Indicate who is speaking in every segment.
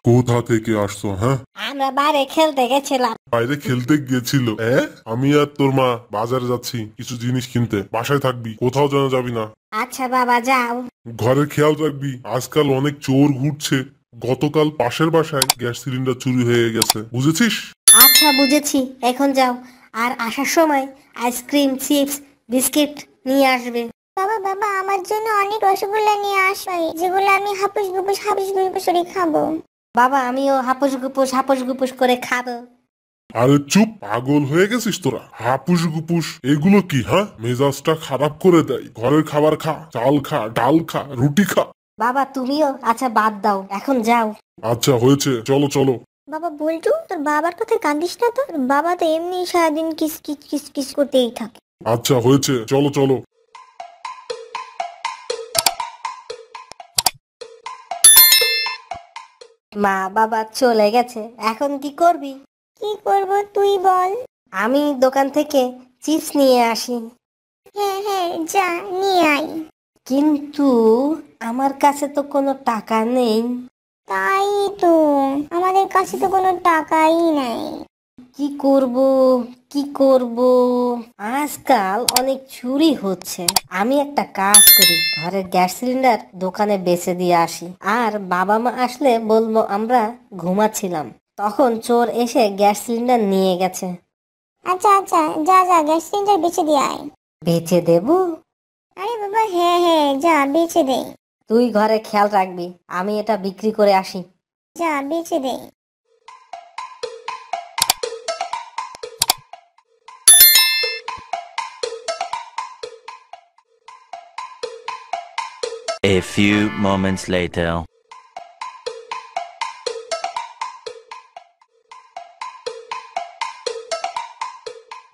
Speaker 1: কোথা থেকে আসছো? হ্যাঁ,
Speaker 2: আমরা বাইরে খেলতে গেছিলাম।
Speaker 1: বাইরে খেলতে গেছিল? আমি আর তোর মা বাজারে যাচ্ছি কিছু জিনিস কিনতে। বাসায় থাকবি, কোথাও যেন যাবি না।
Speaker 2: আচ্ছা বাবা যাও।
Speaker 1: ঘরের খেয়াল রাখবি, আজকাল অনেক চোর ঘুরছে। গতকাল পাশের বাসায় গ্যাস সিলিন্ডার চুরি হয়ে গেছে, বুঝেছিস?
Speaker 2: আচ্ছা বুঝেছি, এখন যাও। আর আসার সময় আইসক্রিম, চিপস, বিস্কিট নিয়ে আসবে।
Speaker 3: বাবা বাবা আমার জন্য অনেক রসগোল্লা নিয়ে আসবে, যেগুলো আমি হাপুস গুপুস করে খাবো।
Speaker 2: বাবা আমিও হাপুস গুপুস করে খাবো।
Speaker 1: আরে চুপ, পাগল হয়ে গেছিস তোরা? হাপুস গুপুস এগুলো কি? হ্যাঁ, মেজাজটা খারাপ করে দেয়। ঘরের খাবার খা, চাল খা, ডাল খা, রুটি খা।
Speaker 2: বাবা তুমিও, আচ্ছা বাদ দাও, এখন যাও।
Speaker 1: আচ্ছা হয়েছে, চলো চলো।
Speaker 3: বাবা বলটু, তোর বাবার কথায় কাঁদিস না তো, তোর বাবা তো এমনি সারাদিন কিস কিস কিস কিস করতেই থাকে।
Speaker 1: আচ্ছা হয়েছে, চলো চলো।
Speaker 2: মা বাবা চলে গেছে, এখন কি করবি?
Speaker 3: কি করব তুই বল।
Speaker 2: আমি দোকান থেকে চিপস নিয়ে আসি।
Speaker 3: হ্যাঁ হ্যাঁ যা নিয়ে আয়।
Speaker 2: কিন্তু আমার কাছে তো কোনো টাকা নেই।
Speaker 3: তাই তো, আমাদের কাছে তো কোনো টাকাই নাই।
Speaker 2: কি করব কি করব? আজকাল অনেক চুরি হচ্ছে। আমি একটা কাজ করি, ঘরের গ্যাস সিলিন্ডার দোকানে বেচে দিয়ে আসি। আর বাবা মা আসলে বলবো আমরা ঘুমাচ্ছিলাম, তখন চোর এসে গ্যাস সিলিন্ডার নিয়ে গেছে।
Speaker 3: আচ্ছা আচ্ছা যা যা গ্যাস সিলিন্ডার বেচে দিয়ে আয়।
Speaker 2: বেচে দেব?
Speaker 3: আরে বাবা হ্যাঁ হ্যাঁ যা বেচে দে।
Speaker 2: তুই ঘরে খেয়াল রাখবি, আমি এটা বিক্রি করে আসি।
Speaker 3: যা বেচে দে।
Speaker 4: A few moments later.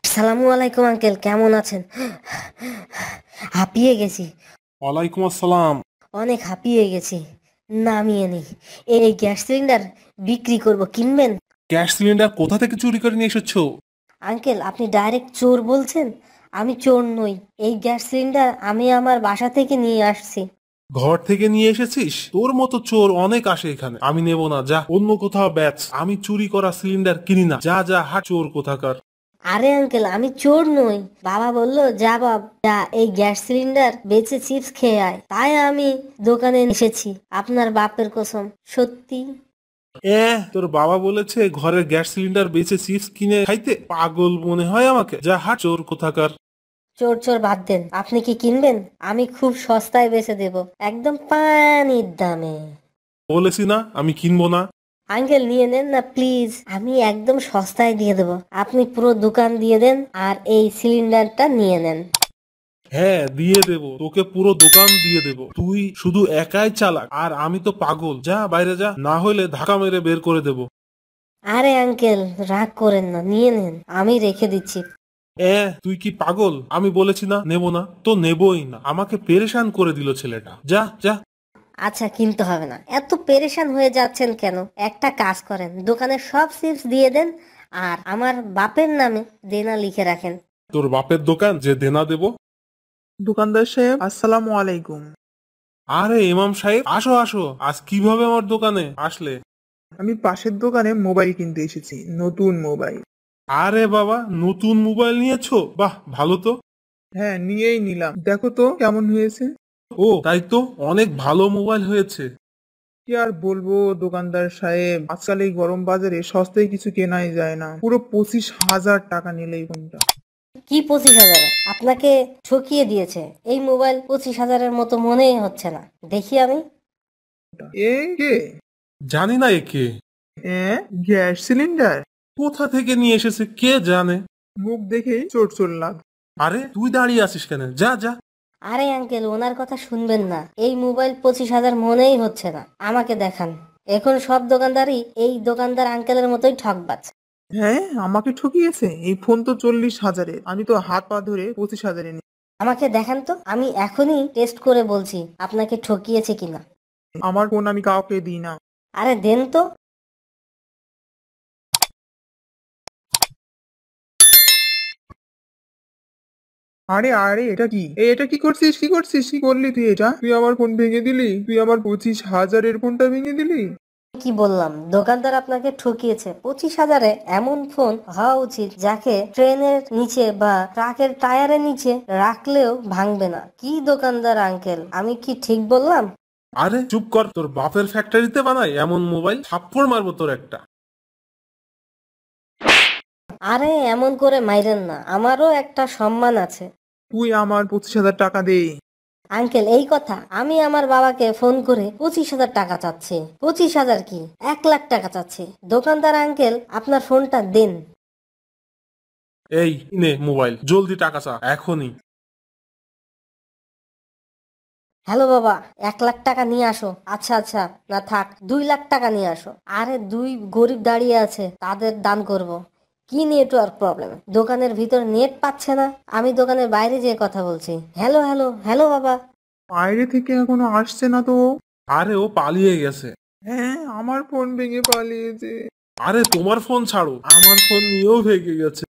Speaker 2: আসসালামু আলাইকুম আঙ্কেল, কেমন আছেন? হাঁপিয়ে গেছি,
Speaker 5: ওয়ালাইকুম আসসালাম।
Speaker 2: অনেক হাঁপিয়ে গেছি। নামিয়ে নি, এই গ্যাস সিলিন্ডার বিক্রি করব, কিনবেন?
Speaker 5: গ্যাস সিলিন্ডার কোথা থেকে চুরি করে নিয়ে এসেছো?
Speaker 2: আঙ্কেল আপনি ডাইরেক্ট চোর বলছেন। আমি চোর নই, এই গ্যাস সিলিন্ডার আমি আমার বাসা থেকে নিয়ে আসছি।
Speaker 5: ঘর থেকে নিয়ে এসেছিস? তোর মতো চোর অনেক আসে এখানে, আমি নেব না, যা অন্য কোথাও বেচ। আমি চুরি করা সিলিন্ডার কিনি না, যা যা হাট, চোর কোথাকার।
Speaker 2: আরে আঙ্কেল আমি চোর নই, বাবা বললো যা বাপ যা এই গ্যাস সিলিন্ডার বেচে চিপস খেয়ে আয়, তাই আমি দোকানে এসেছি, আপনার বাপের কসম সত্যি।
Speaker 5: তোর বাবা বলেছে ঘরের গ্যাস সিলিন্ডার বেচে চিপস কিনে খাইতে? পাগল মনে হয় আমাকে, যা হাট, চোর কোথাকার।
Speaker 2: চোর চোর বাদ দেন, আপনি কি কিনবেন? আমি খুব সস্তায় বেচে দেব, একদম পানির দামে।
Speaker 5: বলেছি না আমি কিনবো না।
Speaker 2: আঙ্কেল নিয়ে নেন না প্লিজ, আমি একদম সস্তায় দিয়ে দেব, আপনি পুরো দোকান দিয়ে দেন আর এই সিলিন্ডারটা নিয়ে নেন।
Speaker 5: হ্যাঁ দিয়ে দেব, তোকে পুরো দোকান দিয়ে দেব। তুই শুধু একাই চালাক, আর আমি তো পাগল। যা বাইরে যা, না হলে ধাক্কা মেরে বের করে দেব।
Speaker 2: আরে আঙ্কেল রাগ করেন না, নিয়ে নেন, আমি রেখে দিচ্ছি।
Speaker 5: তুই কি পাগল? আমি বলেছি না নেব না, তো নেবই না। আমাকে পেরেশান করে দিল ছেলেটা, যা যা।
Speaker 2: আচ্ছা কিনতে হবে না, এত পেরেশান হয়ে যাচ্ছেন কেন? একটা কাজ করেন, দোকানের সব চিপস দিয়ে দেন আর আমার বাপের নামে দেনা লিখে রাখেন।
Speaker 5: তোর বাপের দোকান যে দেনা দেব?
Speaker 6: দোকানদার সাহেব আসসালামু আলাইকুম।
Speaker 5: আরে ইমাম সাহেব, আসো আসো, আজ কিভাবে আমার দোকানে আসলে?
Speaker 6: আমি পাশের দোকানে মোবাইল কিনতে এসেছি, নতুন মোবাইল।
Speaker 5: আরে বাবা, নতুন মোবাইল নিয়েছো? বাহ ভালো তো।
Speaker 6: হ্যাঁ নিয়েই নিলাম, দেখো তো কেমন হয়েছে।
Speaker 5: ও তাই তো, অনেক ভালো মোবাইল হয়েছে।
Speaker 6: কি আর বলবো দোকানদার সাহেব, আজকাল এই গরম বাজারে সস্তায় কিছু কেনাই যায় না, পুরো 25,000 টাকা নিলে এই ফোনটা।
Speaker 2: কি 25,000? আপনাকে ঠকিয়ে দিয়েছে, এই মোবাইল 25,000-এর মতো মনেই হচ্ছে না, দেখি আমি।
Speaker 6: এ কে?
Speaker 5: জানি না একে।
Speaker 6: Gas cylinder?
Speaker 5: কোথা থেকে নিয়ে এসেছে কে জানে।
Speaker 6: মুখ দেখেই চোর চোর লাগ।
Speaker 5: আরে তুই দাঁড়িয়ে আছিস কেন, যা যা।
Speaker 2: আরে আঙ্কেল ওনার কথা শুনবেন না, এই মোবাইল 25,000 মনেই হচ্ছে না, আমাকে দেখান। এখন সব দোকানদারই এই দোকানদার আঙ্কেলের মতোই ঠকবাজ।
Speaker 6: হ্যাঁ আমাকে ঠকিয়েছে, এই ফোন তো 40,000-এর, আমি তো হাত পা ধরে 25,000-এ নিই।
Speaker 2: আমাকে দেখান তো, আমি এখনই টেস্ট করে বলছি আপনাকে ঠকিয়েছে কিনা।
Speaker 6: আমার ফোন আমি কাউকে দিই না।
Speaker 2: আরে দেন তো।
Speaker 6: আরে আরে এটা কি, এটা কি করছিস, কি করছিস, কি করলি তুই? এটা তুই আমার ফোন ভেঙে দিলি, তুই আমার 25,000-এর ফোনটা ভেঙে দিলি।
Speaker 2: কি বললাম, দোকানদার আপনাকে ঠকিয়েছে। 25,000-এ এমন ফোন হওয়া উচিত যাকে ট্রেনের নিচে বা ট্রাকের টায়ারের নিচে রাখলেও ভাঙবে না। কি দোকানদার আঙ্কেল, আমি কি ঠিক বললাম?
Speaker 5: আরে চুপ কর, তোর বাপের ফ্যাক্টরিতে বানাই এমন মোবাইল, থাপ্পড় মারবো তোর একটা।
Speaker 2: আরে এমন করে মাইরেন না, আমারও একটা সম্মান আছে।
Speaker 6: তুই আমার 25,000 টাকা দে।
Speaker 2: আঙ্কেল এই কথা, আমি আমার বাবাকে ফোন করে 25,000 টাকা চাচ্ছি। 25,000 কি, 1,00,000 টাকা চাচ্ছি। দোকানদার আঙ্কেল, আপনার ফোনটা দেন।
Speaker 5: এই নে মোবাইল, জলদি টাকা চা এখনই।
Speaker 2: হ্যালো বাবা, 1,00,000 টাকা নিয়ে আসো। আচ্ছা আচ্ছা, না থাক, 2,00,000 টাকা নিয়ে আসো। আরে 2 গরিব দাঁড়িয়ে আছে, তাদের দান করব। কি নেটওয়ার্ক প্রবলেম, দোকানের ভিতর নেট পাচ্ছে না। আমি দোকানের বাইরে যেয়ে কথা বলছি। হ্যালো হ্যালো হ্যালো বাবা।
Speaker 6: বাইরে থেকে এখনো আসছে না তো।
Speaker 5: আরে ও পালিয়ে গেছে।
Speaker 6: হ্যাঁ, আমার ফোন ভেঙে পালিয়েছে।
Speaker 5: আরে তোমার ফোন ছাড়ো, আমার ফোন নিয়েও ভেঙে গেছে।